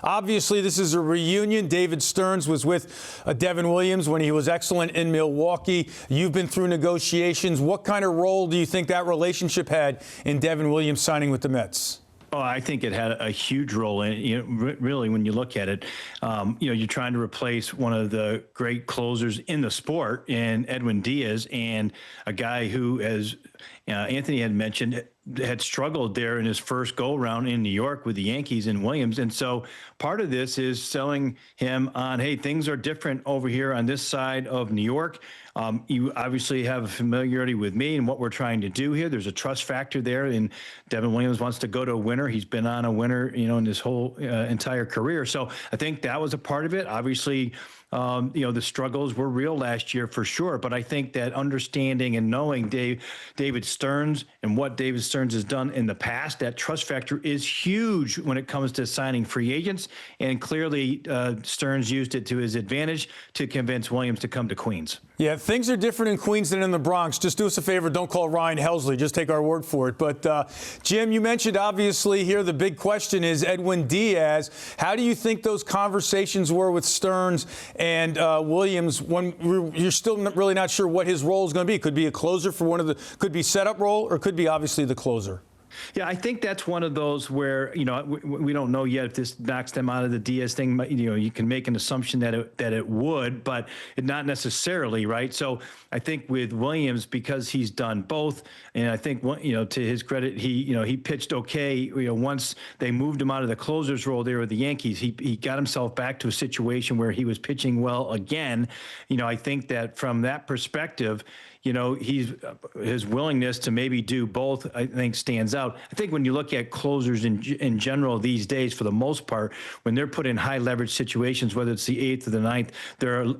Obviously, this is a reunion. David Stearns was with Devin Williams when he was excellent in Milwaukee. You've been through negotiations. What kind of role do you think that relationship had in Devin Williams signing with the Mets? Oh, I think it had a huge role in it. Really, when you look at it, you're trying to replace one of the great closers in the sport in Edwin Diaz, and a guy who, as Anthony had mentioned, had struggled there in his first go-round in New York with the Yankees and Williams. And so part of this is selling him on, hey, things are different over here on this side of New York. You obviously have a familiarity with me and what we're trying to do here. There's a trust factor there, and Devin Williams wants to go to a winner. He's been on a winner, in his whole entire career. So I think that was a part of it. Obviously, the struggles were real last year for sure. But I think that understanding and knowing David Stearns and what David Stearns has done in the past, that trust factor is huge when it comes to signing free agents. And clearly, Stearns used it to his advantage to convince Williams to come to Queens. Yeah, things are different in Queens than in the Bronx. Just do us a favor. Don't call Ryan Helsley. Just take our word for it. But, Jim, you mentioned obviously here the big question is Edwin Diaz. How do you think those conversations were with Stearns and Williams when you're still really not sure what his role is going to be? Could be a closer for could be setup role, or could be obviously the closer. Yeah, I think that's one of those where, we don't know yet if this knocks them out of the Diaz thing. You can make an assumption that it would, but not necessarily, right? So I think with Williams, because he's done both, and I think, to his credit, he pitched okay. Once they moved him out of the closer's role there with the Yankees, he got himself back to a situation where he was pitching well again. I think that from that perspective, his willingness to maybe do both, I think, stands out. I think when you look at closers in general these days, for the most part, when they're put in high leverage situations, whether it's the 8th or the 9th,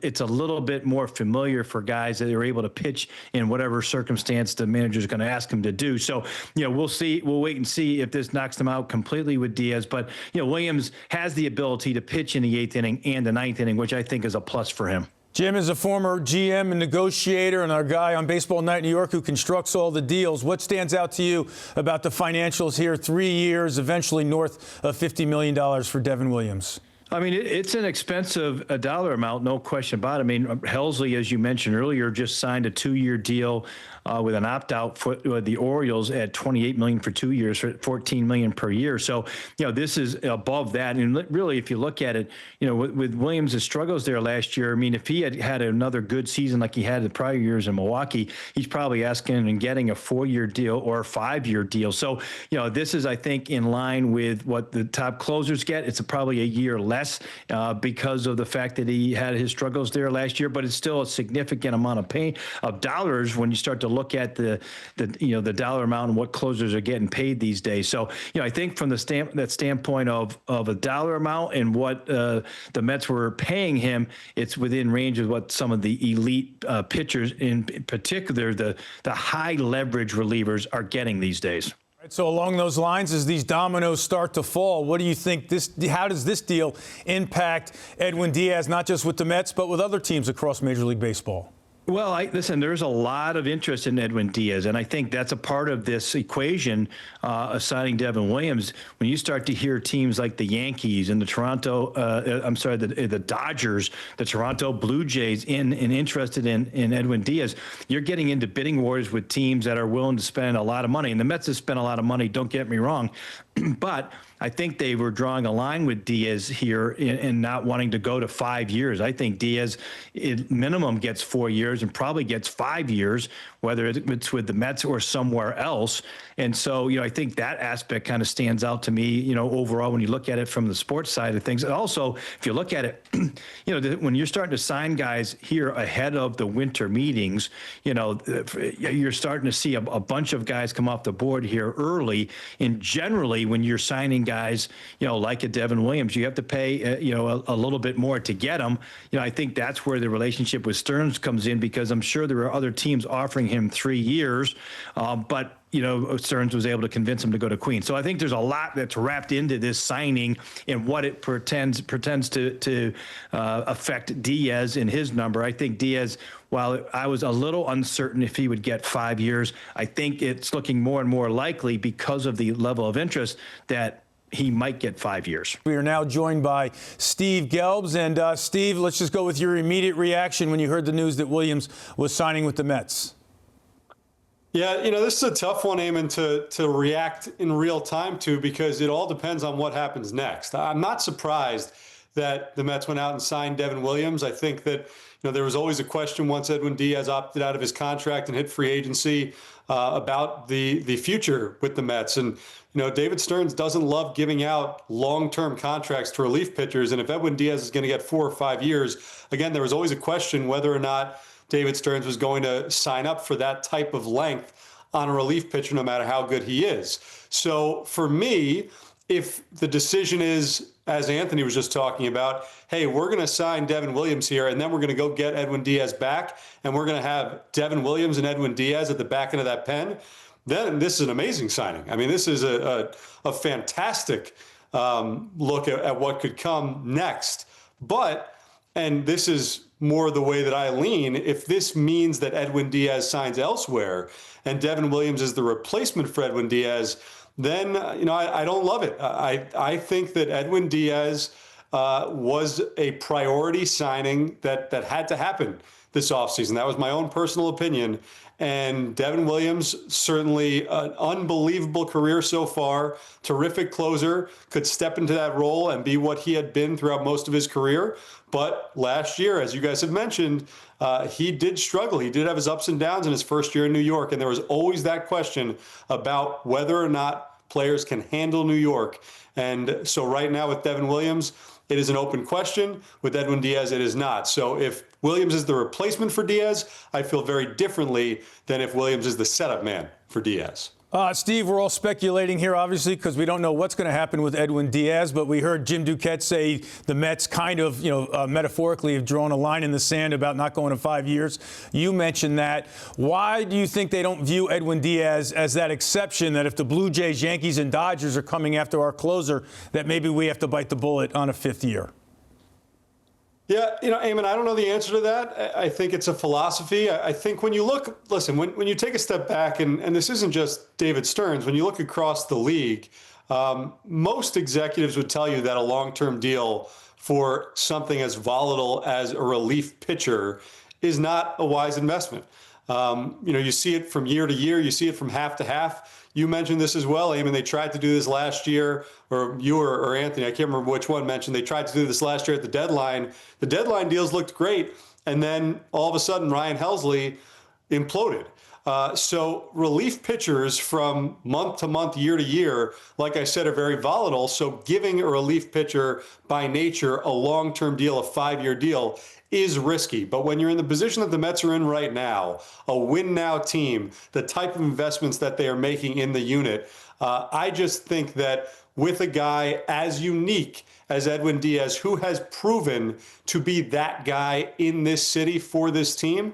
it's a little bit more familiar for guys that are able to pitch in whatever circumstance the manager is going to ask them to do. So, we'll see. We'll wait and see if this knocks them out completely with Diaz. But, Williams has the ability to pitch in the 8th inning and the 9th inning, which I think is a plus for him. Jim is a former GM and negotiator and our guy on Baseball Night in New York who constructs all the deals. What stands out to you about the financials here? 3 years, eventually north of $50 million for Devin Williams. I mean, it's an expensive dollar amount, no question about it. I mean, Helsley, as you mentioned earlier, just signed a 2-year deal with an opt-out for the Orioles at $28 million for 2 years, for $14 million per year. So, this is above that. And really, if you look at it, with Williams' struggles there last year, I mean, if he had another good season like he had the prior years in Milwaukee, he's probably asking and getting a 4-year deal or a 5-year deal. So, this is, I think, in line with what the top closers get. It's probably a year less because of the fact that he had his struggles there last year, but it's still a significant amount of dollars when you start to look at the dollar amount and what closers are getting paid these days. So, I think from that standpoint of a dollar amount and what the Mets were paying him, it's within range of what some of the elite pitchers, in particular the high leverage relievers, are getting these days. So along those lines, as these dominoes start to fall, what do you think how does this deal impact Edwin Diaz, not just with the Mets, but with other teams across Major League Baseball? Well, listen, there's a lot of interest in Edwin Diaz, and I think that's a part of this equation, signing Devin Williams. When you start to hear teams like the Yankees and the the Dodgers, the Toronto Blue Jays interested in Edwin Diaz, you're getting into bidding wars with teams that are willing to spend a lot of money. And the Mets have spent a lot of money, don't get me wrong, but I think they were drawing a line with Diaz here in not wanting to go to 5 years. I think Diaz, minimum, gets 4 years and probably gets 5 years, whether it's with the Mets or somewhere else. And so, I think that aspect kind of stands out to me, overall, when you look at it from the sports side of things. And also, if you look at it, when you're starting to sign guys here ahead of the winter meetings, you're starting to see a bunch of guys come off the board here early. And generally, when you're signing guys, like a Devin Williams, you have to pay, a little bit more to get them. I think that's where the relationship with Stearns comes in, because I'm sure there are other teams offering him 3 years, but Stearns was able to convince him to go to Queens. So I think there's a lot that's wrapped into this signing and what it pretends to affect Diaz in his number. I think Diaz, while I was a little uncertain if he would get 5 years, I think it's looking more and more likely, because of the level of interest, that he might get 5 years. We are now joined by Steve Gelbs. And Steve, let's just go with your immediate reaction when you heard the news that Williams was signing with the Mets. Yeah, this is a tough one, Eamon, to react in real time to, because it all depends on what happens next. I'm not surprised that the Mets went out and signed Devin Williams. I think that there was always a question once Edwin Diaz opted out of his contract and hit free agency about the future with the Mets. And David Stearns doesn't love giving out long-term contracts to relief pitchers. And if Edwin Diaz is going to get 4 or 5 years, again, there was always a question whether or not David Stearns was going to sign up for that type of length on a relief pitcher, no matter how good he is. So for me, if the decision is, as Anthony was just talking about, hey, we're going to sign Devin Williams here, and then we're going to go get Edwin Diaz back, and we're going to have Devin Williams and Edwin Diaz at the back end of that pen, then this is an amazing signing. I mean, this is a fantastic look at what could come next. But, and this is more the way that I lean, if this means that Edwin Diaz signs elsewhere and Devin Williams is the replacement for Edwin Diaz, then I don't love it. I think that Edwin Diaz was a priority signing that had to happen this offseason. That was my own personal opinion. And Devin Williams, certainly an unbelievable career so far, terrific closer, could step into that role and be what he had been throughout most of his career. But last year, as you guys have mentioned, he did struggle. He did have his ups and downs in his first year in New York. And there was always that question about whether or not players can handle New York. And so right now with Devin Williams, it is an open question. With Edwin Diaz, it is not. So if Williams is the replacement for Diaz, I feel very differently than if Williams is the setup man for Diaz. Steve, we're all speculating here, obviously, because we don't know what's going to happen with Edwin Diaz. But we heard Jim Duquette say the Mets kind of, metaphorically have drawn a line in the sand about not going to 5 years. You mentioned that. Why do you think they don't view Edwin Diaz as that exception, that if the Blue Jays, Yankees, and Dodgers are coming after our closer, that maybe we have to bite the bullet on a 5th year? Yeah, Eamon, I don't know the answer to that. I think it's a philosophy. I think when you look, listen, when you take a step back, and this isn't just David Stearns, when you look across the league, most executives would tell you that a long-term deal for something as volatile as a relief pitcher is not a wise investment. You see it from year to year. You see it from half to half. You mentioned this as well, Eamon. They tried to do this last year, or you or Anthony, I can't remember which one mentioned. They tried to do this last year at the deadline. The deadline deals looked great, and then all of a sudden Ryan Helsley imploded. So relief pitchers from month to month, year to year, like I said, are very volatile. So giving a relief pitcher by nature a long-term deal, a 5-year deal, is risky. But when you're in the position that the Mets are in right now, a win-now team, the type of investments that they are making in the unit, I just think that with a guy as unique as Edwin Diaz, who has proven to be that guy in this city for this team,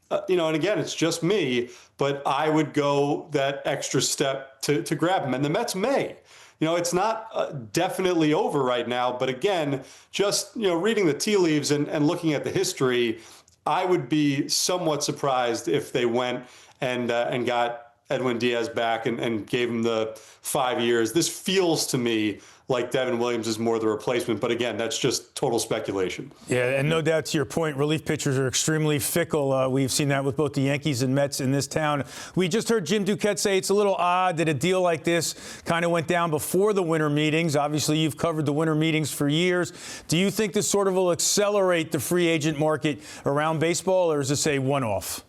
and again, it's just me, but I would go that extra step to grab him. And the Mets may. It's not definitely over right now, but again, just, reading the tea leaves and looking at the history, I would be somewhat surprised if they went and got Edwin Diaz back and gave him the 5 years. This feels to me like Devin Williams is more the replacement. But again, that's just total speculation. Yeah, and no doubt to your point, relief pitchers are extremely fickle. We've seen that with both the Yankees and Mets in this town. We just heard Jim Duquette say it's a little odd that a deal like this kind of went down before the winter meetings. Obviously, you've covered the winter meetings for years. Do you think this sort of will accelerate the free agent market around baseball, or is this a one-off?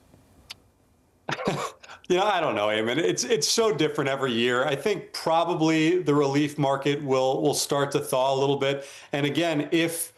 I don't know, Eamon. It's so different every year. I think probably the relief market will start to thaw a little bit. And again, if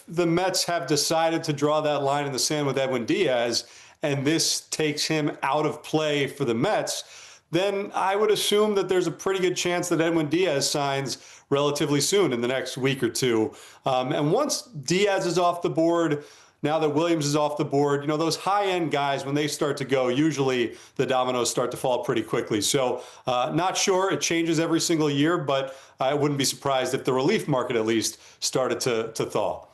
the Mets have decided to draw that line in the sand with Edwin Diaz, and this takes him out of play for the Mets, then I would assume that there's a pretty good chance that Edwin Diaz signs relatively soon in the next week or two. And once Diaz is off the board, now that Williams is off the board, those high-end guys, when they start to go, usually the dominoes start to fall pretty quickly. So not sure. It changes every single year, but I wouldn't be surprised if the relief market at least started to thaw.